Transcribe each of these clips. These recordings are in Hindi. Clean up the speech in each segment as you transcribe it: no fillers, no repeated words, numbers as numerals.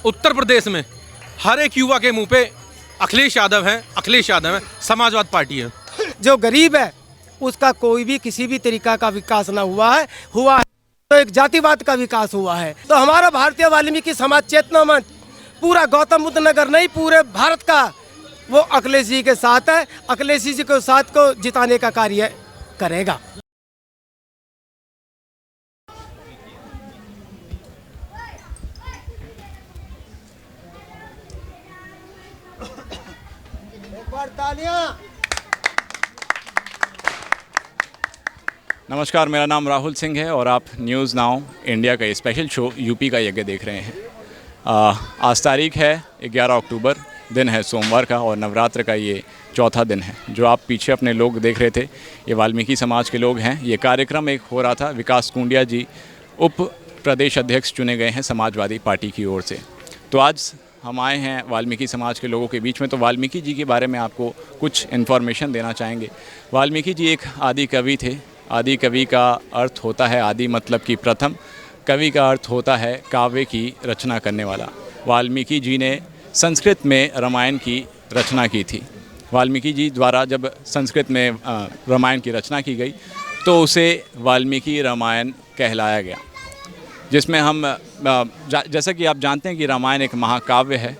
उत्तर प्रदेश में हर एक युवा के मुंह पे अखिलेश यादव हैं, अखिलेश यादव हैं, समाजवाद पार्टी है। जो गरीब है उसका कोई भी किसी भी तरीका का विकास ना हुआ है तो एक जातिवाद का विकास हुआ है। तो हमारा भारतीय वाल्मीकि समाज चेतना मंच पूरा गौतम बुद्ध नगर नहीं, पूरे भारत का वो अखिलेश जी के साथ है। अखिलेश जी के साथ को जिताने का कार्य करेगा। एक बार तालियां। नमस्कार, मेरा नाम राहुल सिंह है और आप न्यूज़ नाउ इंडिया का ये स्पेशल शो यूपी का यज्ञ देख रहे हैं। आज तारीख है 11 अक्टूबर, दिन है सोमवार का और नवरात्र का ये चौथा दिन है। जो आप पीछे अपने लोग देख रहे थे ये वाल्मीकि समाज के लोग हैं। ये कार्यक्रम एक हो रहा था, विकास कुंडिया जी उप प्रदेश अध्यक्ष चुने गए हैं समाजवादी पार्टी की ओर से। तो आज हम आए हैं वाल्मीकि समाज के लोगों के बीच में। तो वाल्मीकि जी के बारे में आपको कुछ इन्फॉर्मेशन देना चाहेंगे। वाल्मीकि जी एक आदि कवि थे। आदि कवि का अर्थ होता है, आदि मतलब कि प्रथम, कवि का अर्थ होता है काव्य की रचना करने वाला। वाल्मीकि जी ने संस्कृत में रामायण की रचना की थी। वाल्मीकि जी द्वारा जब संस्कृत में रामायण की रचना की गई तो उसे वाल्मीकि रामायण कहलाया गया, जिसमें हम जैसा कि आप जानते हैं कि रामायण एक महाकाव्य है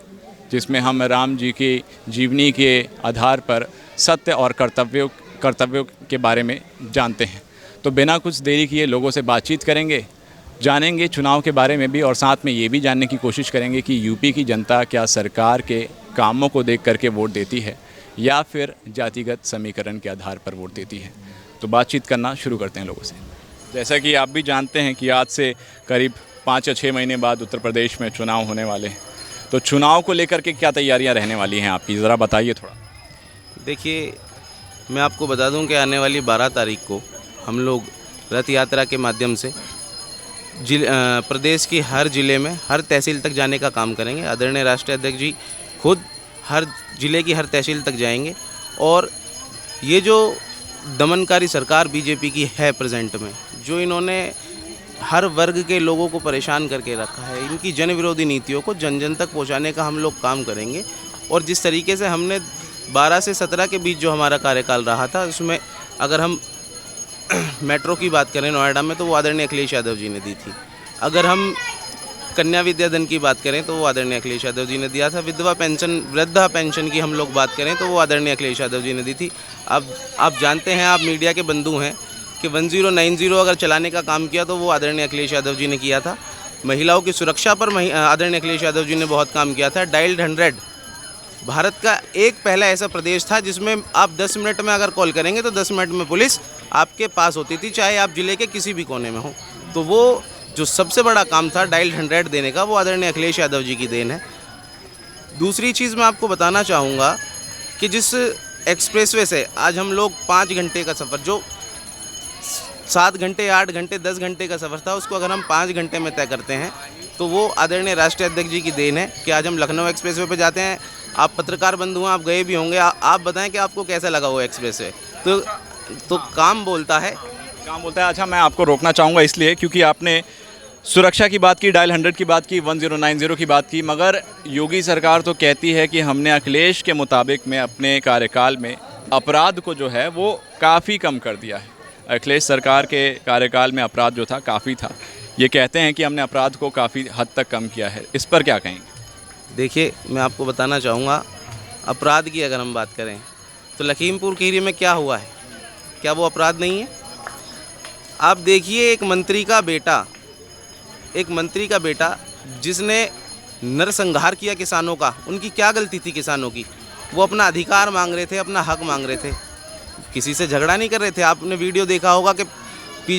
जिसमें हम राम जी की जीवनी के आधार पर सत्य और कर्तव्यों के बारे में जानते हैं। तो बिना कुछ देरी किए लोगों से बातचीत करेंगे, जानेंगे चुनाव के बारे में भी और साथ में ये भी जानने की कोशिश करेंगे कि यूपी की जनता क्या सरकार के कामों को देख करके वोट देती है या फिर जातिगत समीकरण के आधार पर वोट देती है। तो बातचीत करना शुरू करते हैं लोगों से। जैसा कि आप भी जानते हैं कि आज से करीब 5 या 6 महीने बाद उत्तर प्रदेश में चुनाव होने वाले हैं। तो चुनाव को लेकर के क्या तैयारियां रहने वाली हैं आपकी, ज़रा बताइए थोड़ा। देखिए, मैं आपको बता दूं कि आने वाली 12 तारीख को हम लोग रथ यात्रा के माध्यम से प्रदेश की हर ज़िले में हर तहसील तक जाने का काम करेंगे। आदरणीय राष्ट्रीय अध्यक्ष जी खुद हर ज़िले की हर तहसील तक जाएंगे और ये जो दमनकारी सरकार बीजेपी की है प्रेजेंट में, जो इन्होंने हर वर्ग के लोगों को परेशान करके रखा है, इनकी जन विरोधी नीतियों को जन जन तक पहुंचाने का हम लोग काम करेंगे। और जिस तरीके से हमने 12 से 17 के बीच जो हमारा कार्यकाल रहा था, उसमें अगर हम मेट्रो की बात करें नोएडा में तो वो आदरणीय अखिलेश यादव जी ने दी थी। अगर हम कन्या विद्याधन की बात करें तो वो आदरणीय अखिलेश यादव जी ने दिया था। विधवा पेंशन, वृद्धा पेंशन की हम लोग बात करें तो वो आदरणीय अखिलेश यादव जी ने दी थी। अब आप जानते हैं, आप मीडिया के बंधु हैं कि 1090 अगर चलाने का काम किया तो वो आदरणीय अखिलेश यादव जी ने किया था। महिलाओं की सुरक्षा पर आदरणीय अखिलेश यादव जी ने बहुत काम किया था। डायल 100 भारत का एक पहला ऐसा प्रदेश था जिसमें आप 10 मिनट में अगर कॉल करेंगे तो 10 मिनट में पुलिस आपके पास होती थी, चाहे आप ज़िले के किसी भी कोने में हो। तो वो जो सबसे बड़ा काम था डायल 100 देने का, वो आदरणीय अखिलेश यादव जी की देन है। दूसरी चीज़ मैं आपको बताना चाहूँगा कि जिस एक्सप्रेसवे से आज हम लोग 5 घंटे का सफ़र, जो 7 घंटे 8 घंटे 10 घंटे का सफ़र था, उसको अगर हम 5 घंटे में तय करते हैं तो वो आदरणीय राष्ट्रीय अध्यक्ष जी की देन है कि आज हम लखनऊ एक्सप्रेसवे पे जाते हैं। आप पत्रकार बंधु हैं, आप गए भी होंगे, आप बताएं कि आपको कैसा लगा वो एक्सप्रेसवे। तो काम बोलता है। अच्छा, मैं आपको रोकना चाहूँगा इसलिए क्योंकि आपने सुरक्षा की बात की, डायल 100 की बात की, 1090 की बात की, मगर योगी सरकार तो कहती है कि हमने अखिलेश के मुताबिक में अपने कार्यकाल में अपराध को जो है वो काफ़ी कम कर दिया है। अखिलेश सरकार के कार्यकाल में अपराध जो था काफ़ी था। ये कहते हैं कि हमने अपराध को काफ़ी हद तक कम किया है। इस पर क्या कहेंगे? देखिए, मैं आपको बताना चाहूँगा, अपराध की अगर हम बात करें तो लखीमपुर खीरी में क्या हुआ है, क्या वो अपराध नहीं है? आप देखिए, एक मंत्री का बेटा जिसने नरसंहार किया किसानों का, उनकी क्या गलती थी किसानों की? वो अपना अधिकार मांग रहे थे, अपना हक मांग रहे थे, किसी से झगड़ा नहीं कर रहे थे। आपने वीडियो देखा होगा कि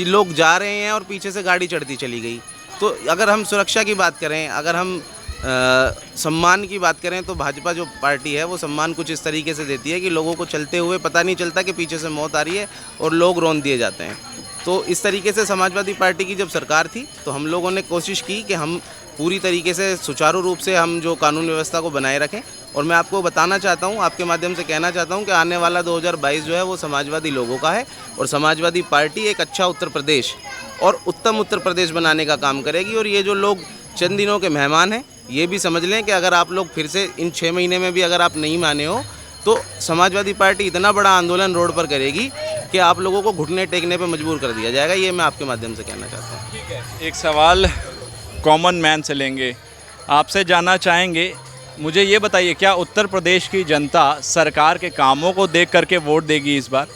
लोग जा रहे हैं और पीछे से गाड़ी चढ़ती चली गई। तो अगर हम सुरक्षा की बात करें, अगर हम सम्मान की बात करें तो भाजपा जो पार्टी है वो सम्मान कुछ इस तरीके से देती है कि लोगों को चलते हुए पता नहीं चलता कि पीछे से मौत आ रही है और लोग रौंद दिए जाते हैं। तो इस तरीके से समाजवादी पार्टी की जब सरकार थी तो हम लोगों ने कोशिश की कि हम पूरी तरीके से सुचारू रूप से हम जो कानून व्यवस्था को बनाए रखें। और मैं आपको बताना चाहता हूं, आपके माध्यम से कहना चाहता हूं कि आने वाला 2022 जो है वो समाजवादी लोगों का है और समाजवादी पार्टी एक अच्छा उत्तर प्रदेश और उत्तम उत्तर प्रदेश बनाने का काम करेगी। और ये जो लोग चंद दिनों के मेहमान हैं, ये भी समझ लें कि अगर आप लोग फिर से इन 6 महीने में भी अगर आप नहीं माने हो तो समाजवादी पार्टी इतना बड़ा आंदोलन रोड पर करेगी कि आप लोगों को घुटने टेकने पर मजबूर कर दिया जाएगा। ये मैं आपके माध्यम से कहना चाहता हूँ। ठीक है, एक सवाल कॉमन मैन से लेंगे, आपसे जानना चाहेंगे, मुझे ये बताइए क्या उत्तर प्रदेश की जनता सरकार के कामों को देख करके वोट देगी इस बार,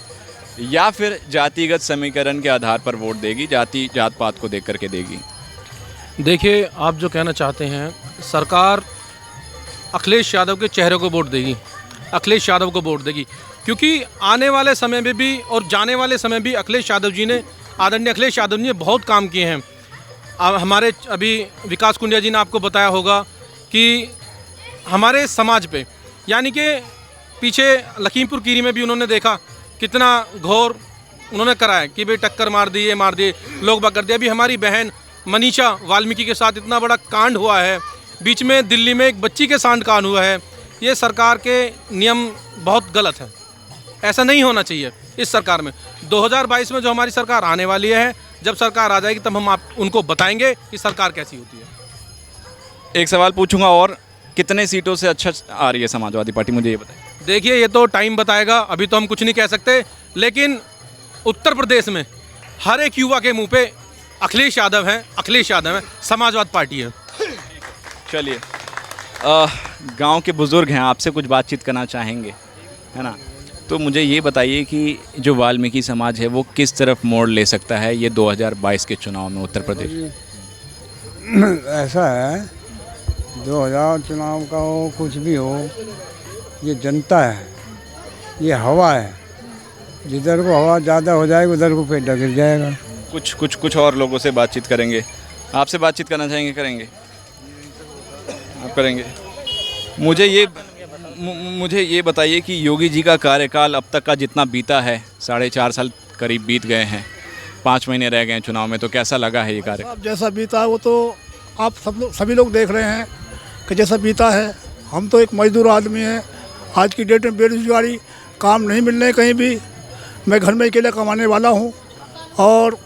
या फिर जातिगत समीकरण के आधार पर वोट देगी, जात पात को देख करके देगी? देखिए, आप जो कहना चाहते हैं, सरकार अखिलेश यादव के चेहरे को वोट देगी, अखिलेश यादव को वोट देगी, क्योंकि आने वाले समय में भी और जाने वाले समय भी अखिलेश यादव जी ने, आदरणीय अखिलेश यादव जी ने बहुत काम किए हैं। हमारे अभी विकास कुंडिया जी ने आपको बताया होगा कि हमारे समाज पे, यानी कि पीछे लखीमपुर कीरी में भी उन्होंने देखा कितना घोर उन्होंने कराया कि भाई टक्कर मार दिए लोग बाग कर दिए। अभी हमारी बहन मनीषा वाल्मीकि के साथ इतना बड़ा कांड हुआ है, बीच में दिल्ली में एक बच्ची के साथ कांड हुआ है। ये सरकार के नियम बहुत गलत है, ऐसा नहीं होना चाहिए इस सरकार में। 2022 में जो हमारी सरकार आने वाली है, जब सरकार आ जाएगी तब हम उनको बताएंगे कि सरकार कैसी होती है। एक सवाल पूछूंगा, और कितने सीटों से अच्छा आ रही है समाजवादी पार्टी, मुझे ये बताइए। देखिए, ये तो टाइम बताएगा, अभी तो हम कुछ नहीं कह सकते, लेकिन उत्तर प्रदेश में हर एक युवा के मुंह पे अखिलेश यादव हैं, अखिलेश यादव हैं, समाजवादी पार्टी है। चलिए, गांव के बुज़ुर्ग हैं, आपसे कुछ बातचीत करना चाहेंगे, है ना? तो मुझे ये बताइए कि जो वाल्मीकि समाज है वो किस तरफ मोड़ ले सकता है ये 2022 के चुनाव में उत्तर प्रदेश? ऐसा है, 2000 चुनाव का हो कुछ भी हो, ये जनता है, ये हवा है, जिधर को हवा ज़्यादा हो जाएगी उधर को पेट गिर जाएगा। कुछ और लोगों से बातचीत करेंगे। आपसे बातचीत करना चाहेंगे? करेंगे, आप करेंगे। मुझे ये बताइए कि योगी जी का कार्यकाल अब तक का जितना बीता है, 4.5 साल करीब बीत गए हैं, 5 महीने रह गए हैं चुनाव में, तो कैसा लगा है ये कार्य? अब जैसा बीता है वो तो आप सभी लोग देख रहे हैं कि जैसा बीता है। हम तो एक मजदूर आदमी हैं, आज की डेट में बेरोजगारी, काम नहीं मिलने कहीं भी, मैं घर में अकेले कमाने वाला हूँ, और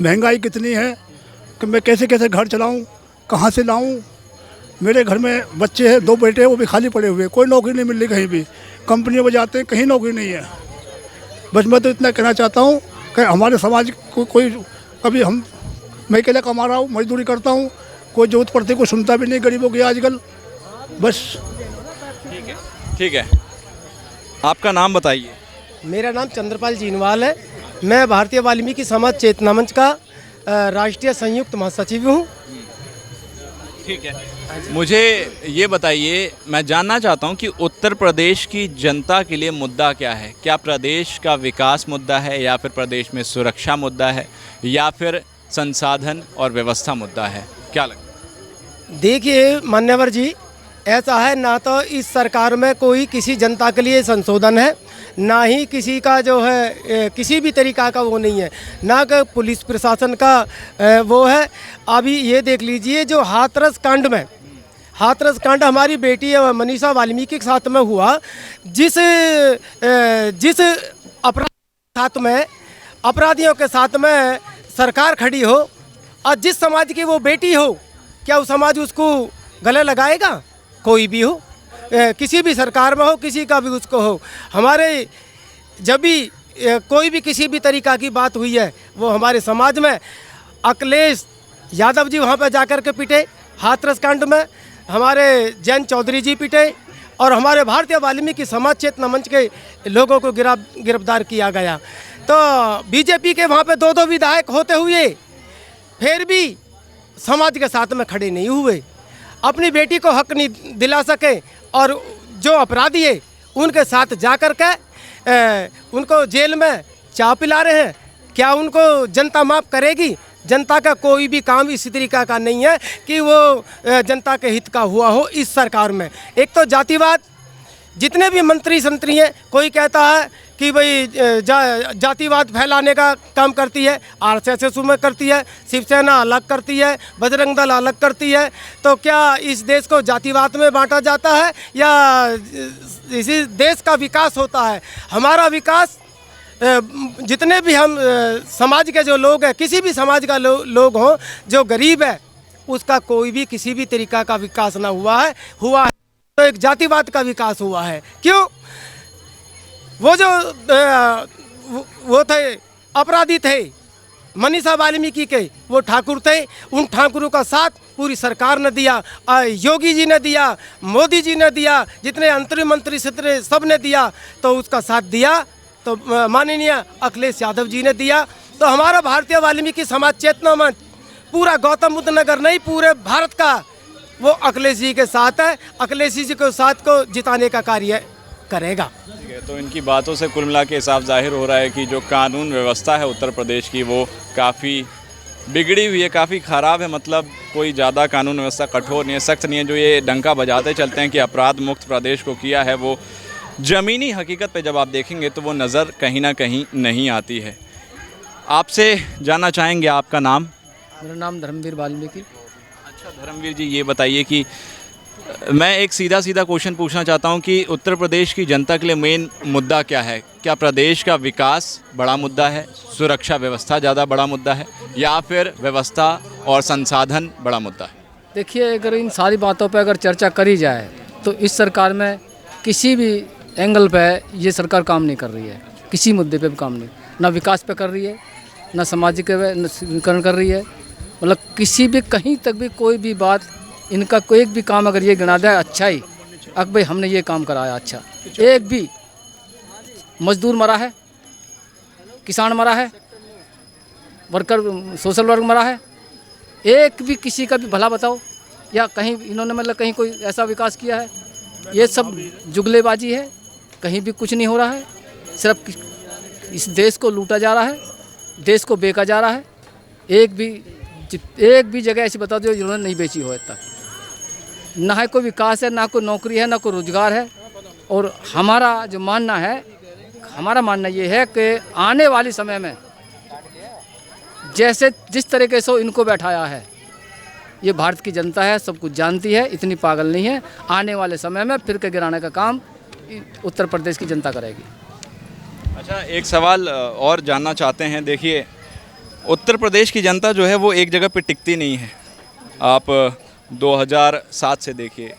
महंगाई कितनी है कि मैं कैसे कैसे घर चलाऊँ, कहाँ से लाऊँ। मेरे घर में बच्चे हैं, 2 बेटे हैं, वो भी खाली पड़े हुए, कोई नौकरी नहीं मिल रही कहीं भी, कंपनियों में जाते हैं कहीं नौकरी नहीं है। बस मैं तो इतना कहना चाहता हूँ कि हमारे समाज को कोई, अभी मैं अकेले कमा रहा हूँ, मजदूरी करता हूँ, कोई जरूरत पड़ती कोई सुनता भी नहीं गरीबों की आजकल। बस ठीक है, आपका नाम बताइए। मेरा नाम चंद्रपाल जीनवाल है, मैं भारतीय वाल्मीकि समाज चेतना मंच का राष्ट्रीय संयुक्त महासचिव हूँ। ठीक है, मुझे ये बताइए, मैं जानना चाहता हूँ कि उत्तर प्रदेश की जनता के लिए मुद्दा क्या है? क्या प्रदेश का विकास मुद्दा है, या फिर प्रदेश में सुरक्षा मुद्दा है, या फिर संसाधन और व्यवस्था मुद्दा है? क्या लगता है? देखिए मान्यवर जी, ऐसा है, ना तो इस सरकार में कोई किसी जनता के लिए संशोधन है, ना ही किसी का जो है किसी भी तरीका का वो नहीं है, ना कि पुलिस प्रशासन का वो है। अभी ये देख लीजिए, जो हाथरस कांड हमारी बेटी मनीषा वाल्मीकि के साथ में हुआ, जिस अपराधियों के साथ में सरकार खड़ी हो और जिस समाज की वो बेटी हो, क्या वो समाज उसको गले लगाएगा? कोई भी हो, किसी भी सरकार में हो, किसी का भी उसको हो। हमारे जब भी कोई भी किसी भी तरीका की बात हुई है, वो हमारे समाज में अखिलेश यादव जी वहाँ पर जाकर के पिटे, हाथरस कांड में हमारे जैन चौधरी जी पिटे, और हमारे भारतीय वाल्मीकि समाज चेतना मंच के लोगों को गिरफ्तार किया गया। तो बीजेपी के वहाँ पे 2 विधायक होते हुए फिर भी समाज के साथ में खड़े नहीं हुए, अपनी बेटी को हक नहीं दिला सके, और जो अपराधी है उनके साथ जाकर के उनको जेल में चाय पिला रहे हैं। क्या उनको जनता माफ़ करेगी? जनता का कोई भी काम इसी तरीका का नहीं है कि वो जनता के हित का हुआ हो इस सरकार में। एक तो जातिवाद, जितने भी मंत्री संतरी हैं, कोई कहता है कि भाई जातिवाद फैलाने का काम करती है, आरएसएस में करती है, शिवसेना अलग करती है, बजरंग दल अलग करती है। तो क्या इस देश को जातिवाद में बांटा जाता है, या इसी देश का विकास होता है? हमारा विकास, जितने भी हम समाज के जो लोग हैं, किसी भी समाज का लोग हों, जो गरीब है उसका कोई भी किसी भी तरीका का विकास ना हुआ है तो एक जातिवाद का विकास हुआ है। क्यों? वो जो वो थे अपराधी थे मनीषा वाल्मीकि के, वो ठाकुर थे, उन ठाकुरों का साथ पूरी सरकार ने दिया, योगी जी ने दिया, मोदी जी ने दिया, जितने मंत्री सब ने दिया, तो उसका साथ दिया तो माननीय अखिलेश यादव जी ने दिया। तो हमारा भारतीय वाल्मीकि समाज चेतना मंच पूरा गौतम बुद्ध नगर नहीं, पूरे भारत का वो अखिलेश जी के साथ है। अखिलेश जी के साथ को जिताने का कार्य करेगा। ठीक है, तो इनकी बातों से कुल मिला के साफ जाहिर हो रहा है कि जो कानून व्यवस्था है उत्तर प्रदेश की वो काफ़ी बिगड़ी हुई है, काफ़ी ख़राब है। मतलब कोई ज़्यादा कानून व्यवस्था कठोर नहीं है, सख्त नहीं है। जो ये डंका बजाते चलते हैं कि अपराध मुक्त प्रदेश को किया है, वो ज़मीनी हकीकत पे जब आप देखेंगे तो वो नज़र कहीं ना कहीं नहीं आती है। आपसे जानना चाहेंगे आपका नाम? मेरा नाम धर्मवीर वाल्मीकि। अच्छा धर्मवीर जी, ये बताइए कि मैं एक सीधा क्वेश्चन पूछना चाहता हूं कि उत्तर प्रदेश की जनता के लिए मेन मुद्दा क्या है? क्या प्रदेश का विकास बड़ा मुद्दा है, सुरक्षा व्यवस्था ज़्यादा बड़ा मुद्दा है, या फिर व्यवस्था और संसाधन बड़ा मुद्दा है? देखिए, अगर इन सारी बातों पर अगर चर्चा करी जाए तो इस सरकार में किसी भी एंगल पे ये सरकार काम नहीं कर रही है, किसी मुद्दे पे भी काम नहीं, ना विकास पे कर रही है, ना सामाजिकरण कर रही है। मतलब किसी भी कहीं तक भी कोई भी बात, इनका कोई एक भी काम अगर ये गिना दे अच्छा ही, अब भाई हमने ये काम कराया अच्छा, एक भी मजदूर मरा है, किसान मरा है, वर्कर सोशल वर्क मरा है, एक भी किसी का भी भला बताओ, या कहीं इन्होंने मतलब कहीं कोई ऐसा विकास किया है? ये सब जुगलेबाजी है, कहीं भी कुछ नहीं हो रहा है। सिर्फ इस देश को लूटा जा रहा है, देश को बेचा जा रहा है। एक भी जगह ऐसी बता दो जिन्होंने नहीं बेची हो तक। ना है कोई विकास है, ना कोई नौकरी है, ना कोई रोजगार है। और हमारा जो मानना है, हमारा मानना ये है कि आने वाले समय में जैसे जिस तरीके से इनको बैठाया है, ये भारत की जनता है, सब कुछ जानती है, इतनी पागल नहीं है। आने वाले समय में फिर के गिराने का काम उत्तर प्रदेश की जनता करेगी। अच्छा, एक सवाल और जानना चाहते हैं। देखिए, उत्तर प्रदेश की जनता जो है वो एक जगह पे टिकती नहीं है। आप 2007 से देखिए,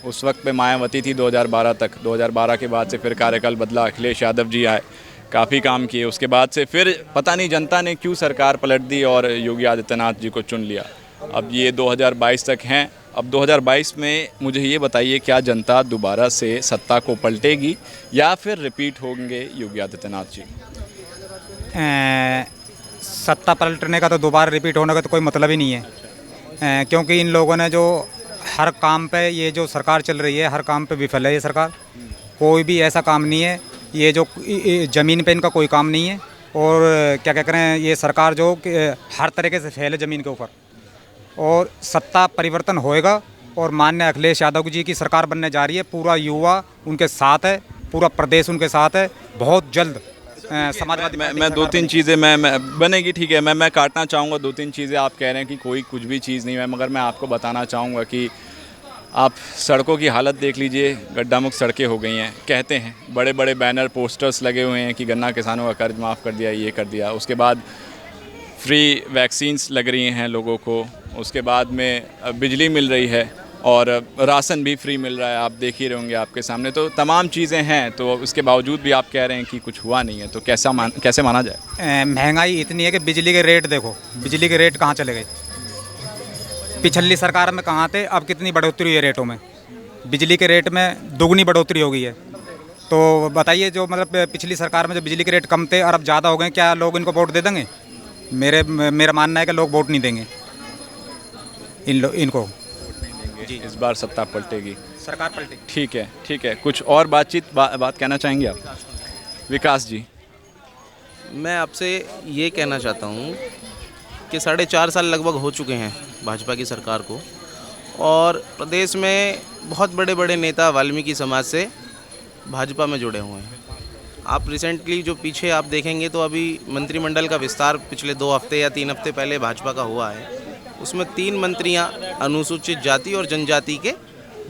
उस वक्त पे मायावती थी 2012 तक। 2012 के बाद से फिर कार्यकाल बदला, अखिलेश यादव जी आए, काफ़ी काम किए। उसके बाद से फिर पता नहीं जनता ने क्यों सरकार पलट दी और योगी आदित्यनाथ जी को चुन लिया। अब ये 2022 तक हैं। अब 2022 में मुझे ये बताइए, क्या जनता दोबारा से सत्ता को पलटेगी या फिर रिपीट होंगे योगी आदित्यनाथ जी? सत्ता पलटने का तो दोबारा रिपीट होने का तो कोई मतलब ही नहीं है, क्योंकि इन लोगों ने जो हर काम पे, ये जो सरकार चल रही है हर काम पे विफल है ये सरकार। कोई भी ऐसा काम नहीं है, ये जो ज़मीन पे इनका कोई काम नहीं है। और क्या क्या करें, ये सरकार जो हर तरीके से फैले ज़मीन के ऊपर। और सत्ता परिवर्तन होएगा और माननीय अखिलेश यादव जी की सरकार बनने जा रही है। पूरा युवा उनके साथ है, पूरा प्रदेश उनके साथ है। बहुत जल्द समाजवादी मैं दो तीन चीज़ें मैं बनेगी, ठीक है। मैं काटना चाहूँगा 2-3 चीज़ें। आप कह रहे हैं कि कोई कुछ भी चीज़ नहीं है, मगर मैं आपको बताना चाहूँगा कि आप सड़कों की हालत देख लीजिए, गड्ढा मुक्त सड़कें हो गई हैं। कहते हैं बड़े बड़े बैनर पोस्टर्स लगे हुए हैं कि गन्ना किसानों का कर्ज माफ़ कर दिया, ये कर दिया। उसके बाद फ्री वैक्सीन्स लग रही हैं लोगों को। उसके बाद में बिजली मिल रही है और राशन भी फ्री मिल रहा है, आप देख ही रहे होंगे आपके सामने। तो तमाम चीज़ें हैं, तो उसके बावजूद भी आप कह रहे हैं कि कुछ हुआ नहीं है, तो कैसे माना जाए? महंगाई इतनी है कि बिजली के रेट देखो, बिजली के रेट कहाँ चले गए। पिछली सरकार में कहाँ थे, अब कितनी बढ़ोतरी हुई है रेटों में। बिजली के रेट में दोगुनी बढ़ोतरी हो गई है। तो बताइए, जो मतलब पिछली सरकार में जो बिजली के रेट कम थे और अब ज़्यादा हो गए, क्या लोग इनको वोट दे देंगे? मेरा मानना है कि लोग वोट नहीं देंगे इनको। जी, इस बार सत्ता पलटेगी, सरकार पलटेगी। ठीक है। कुछ और बात कहना चाहेंगे आप? विकास जी, मैं आपसे ये कहना चाहता हूँ कि 4.5 साल लगभग हो चुके हैं भाजपा की सरकार को, और प्रदेश में बहुत बड़े बड़े नेता वाल्मीकि समाज से भाजपा में जुड़े हुए हैं। आप रिसेंटली जो पीछे आप देखेंगे तो अभी मंत्रिमंडल का विस्तार पिछले 2 हफ्ते या 3 हफ्ते पहले भाजपा का हुआ है। उसमें 3 मंत्रियां अनुसूचित जाति और जनजाति के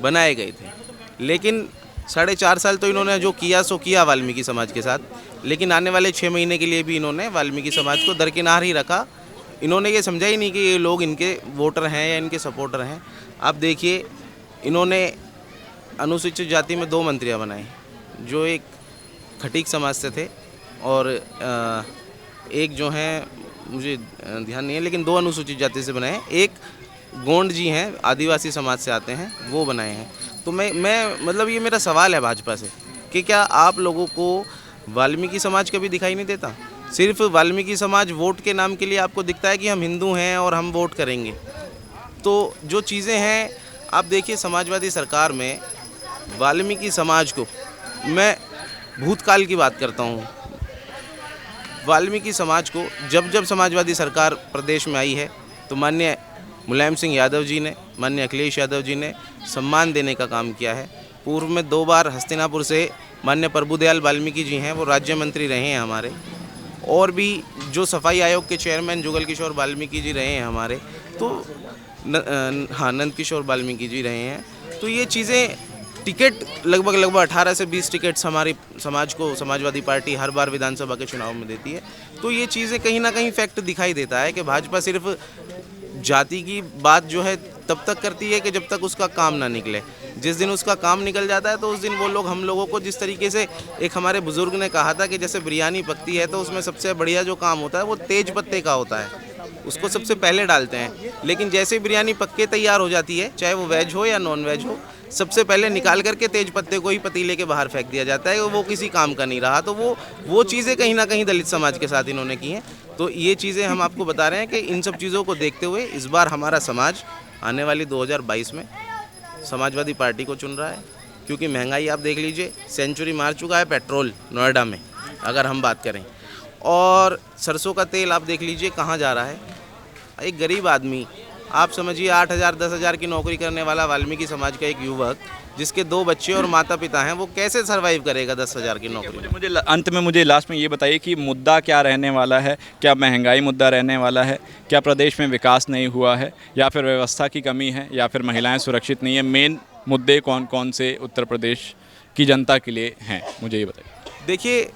बनाए गए थे। लेकिन 4.5 साल तो इन्होंने जो किया सो किया वाल्मीकि समाज के साथ, लेकिन आने वाले 6 महीने के लिए भी इन्होंने वाल्मीकि समाज को दरकिनार ही रखा। इन्होंने ये समझा ही नहीं कि ये लोग इनके वोटर हैं या इनके सपोर्टर हैं। आप देखिए, इन्होंने अनुसूचित जाति में 2 मंत्रियाँ बनाई, जो एक खटीक समाज से थे और एक जो हैं मुझे ध्यान नहीं है, लेकिन 2 अनुसूचित जाति से बनाए। एक गोंड जी हैं, आदिवासी समाज से आते हैं, वो बनाए हैं। तो मैं मतलब ये मेरा सवाल है भाजपा से कि क्या आप लोगों को वाल्मीकि समाज कभी दिखाई नहीं देता? सिर्फ वाल्मीकि समाज वोट के नाम के लिए आपको दिखता है कि हम हिंदू हैं और हम वोट करेंगे। तो जो चीज़ें हैं, आप देखिए समाजवादी सरकार में वाल्मीकि समाज को, मैं भूतकाल की बात करता हूँ, वाल्मीकि समाज को जब समाजवादी सरकार प्रदेश में आई है तो माननीय मुलायम सिंह यादव जी ने, माननीय अखिलेश यादव जी ने सम्मान देने का काम किया है। पूर्व में 2 बार हस्तिनापुर से माननीय प्रभुदयाल वाल्मीकि जी हैं, वो राज्य मंत्री रहे हैं हमारे। और भी जो सफाई आयोग के चेयरमैन जुगल किशोर वाल्मीकि जी रहे हैं हमारे, तो नंद किशोर वाल्मीकि जी रहे हैं। तो ये चीज़ें, टिकट लगभग 18 से 20 टिकट्स हमारी समाज को समाजवादी पार्टी हर बार विधानसभा के चुनाव में देती है। तो ये चीज़ें कहीं ना कहीं फैक्ट दिखाई देता है कि भाजपा सिर्फ जाति की बात जो है तब तक करती है कि जब तक उसका काम ना निकले। जिस दिन उसका काम निकल जाता है तो उस दिन वो लोग हम लोगों को, जिस तरीके से एक हमारे बुजुर्ग ने कहा था कि जैसे बिरयानी पकती है तो उसमें सबसे बढ़िया जो काम होता है वो तेज पत्ते का होता है, उसको सबसे पहले डालते हैं। लेकिन जैसे बिरयानी पक के तैयार हो जाती है, चाहे वो वेज हो या नॉन वेज हो, सबसे पहले निकाल करके तेज पत्ते को ही पतीले के बाहर फेंक दिया जाता है। वो किसी काम का नहीं रहा। तो वो चीज़ें कहीं ना कहीं दलित समाज के साथ इन्होंने की हैं। तो ये चीज़ें हम आपको बता रहे हैं कि इन सब चीज़ों को देखते हुए इस बार हमारा समाज आने वाली 2022 में समाजवादी पार्टी को चुन रहा है। क्योंकि महंगाई आप देख लीजिए, सेंचुरी मार चुका है पेट्रोल नोएडा में, अगर हम बात करें। और सरसों का तेल आप देख लीजिए कहाँ जा रहा है। एक गरीब आदमी, आप समझिए 8,000 10,000 की नौकरी करने वाला वाल्मीकि समाज का एक युवक, जिसके 2 बच्चे और माता पिता हैं, वो कैसे सर्वाइव करेगा 10,000 की नौकरी? मुझे अंत में मुझे लास्ट में ये बताइए कि मुद्दा क्या रहने वाला है? क्या महंगाई मुद्दा रहने वाला है? क्या प्रदेश में विकास नहीं हुआ है, या फिर व्यवस्था की कमी है, या फिर महिलाएं सुरक्षित नहीं है? मेन मुद्दे कौन कौन से उत्तर प्रदेश की जनता के लिए हैं, मुझे ये बताइए। देखिए,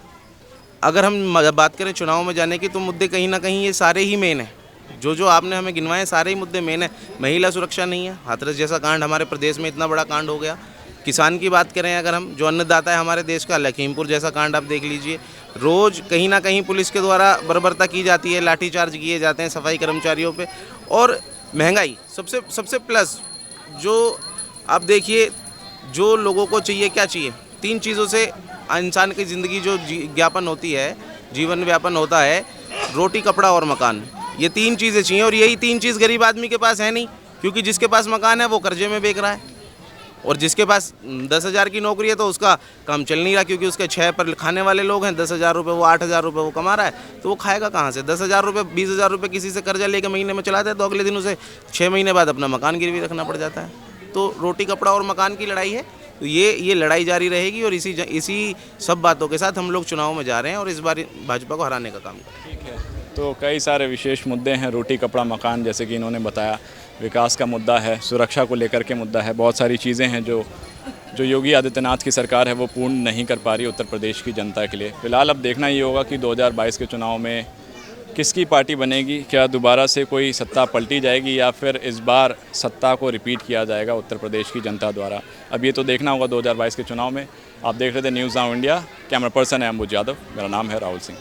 अगर हम बात करें चुनाव में जाने की, तो मुद्दे कहीं ना कहीं ये सारे ही मेन हैं। जो आपने हमें गिनवाए सारे ही मुद्दे मेन है। महिला सुरक्षा नहीं है, हाथरस जैसा कांड हमारे प्रदेश में इतना बड़ा कांड हो गया। किसान की बात करें अगर हम, जो अन्नदाता है हमारे देश का, लखीमपुर जैसा कांड आप देख लीजिए। रोज़ कहीं ना कहीं पुलिस के द्वारा बर्बरता की जाती है, लाठीचार्ज किए जाते हैं सफाई कर्मचारियों पे। और महंगाई सबसे प्लस, जो आप देखिए, जो लोगों को चाहिए, क्या चाहिए, 3 चीज़ों से इंसान की ज़िंदगी जो ज्ञापन होती है, जीवन व्यापन होता है, रोटी, कपड़ा और मकान। ये 3 चीज़ें चाहिए, और यही 3 चीज़ गरीब आदमी के पास है नहीं। क्योंकि जिसके पास मकान है वो कर्जे में बेच रहा है, और जिसके पास 10,000 की नौकरी है तो उसका काम चल नहीं रहा, क्योंकि उसके 6 पर खाने वाले लोग हैं। 10,000 रुपये, वो 8,000 रुपये वो कमा रहा है, तो वो खाएगा कहाँ से? 10,000 रुपये, 20,000 रुपये किसी से कर्जा लेकर महीने में चलाता है, तो अगले दिन उसे 6 महीने बाद अपना मकान गिरवी रखना पड़ जाता है। तो रोटी, कपड़ा और मकान की लड़ाई है। तो ये लड़ाई जारी रहेगी, और इसी सब बातों के साथ हम लोग चुनाव में जा रहे हैं और इस बार भाजपा को हराने का काम करेंगे। ठीक है, तो कई सारे विशेष मुद्दे हैं, रोटी, कपड़ा, मकान, जैसे कि इन्होंने बताया। विकास का मुद्दा है, सुरक्षा को लेकर के मुद्दा है, बहुत सारी चीज़ें हैं जो योगी आदित्यनाथ की सरकार है वो पूर्ण नहीं कर पा रही उत्तर प्रदेश की जनता के लिए। फिलहाल अब देखना ये होगा कि 2022 के चुनाव में किसकी पार्टी बनेगी। क्या दोबारा से कोई सत्ता पलटी जाएगी, या फिर इस बार सत्ता को रिपीट किया जाएगा उत्तर प्रदेश की जनता द्वारा? अब ये तो देखना होगा 2022 के चुनाव में। आप देख रहे थे news now India. Camera person है अम्बुज यादव, मेरा नाम है राहुल सिंह।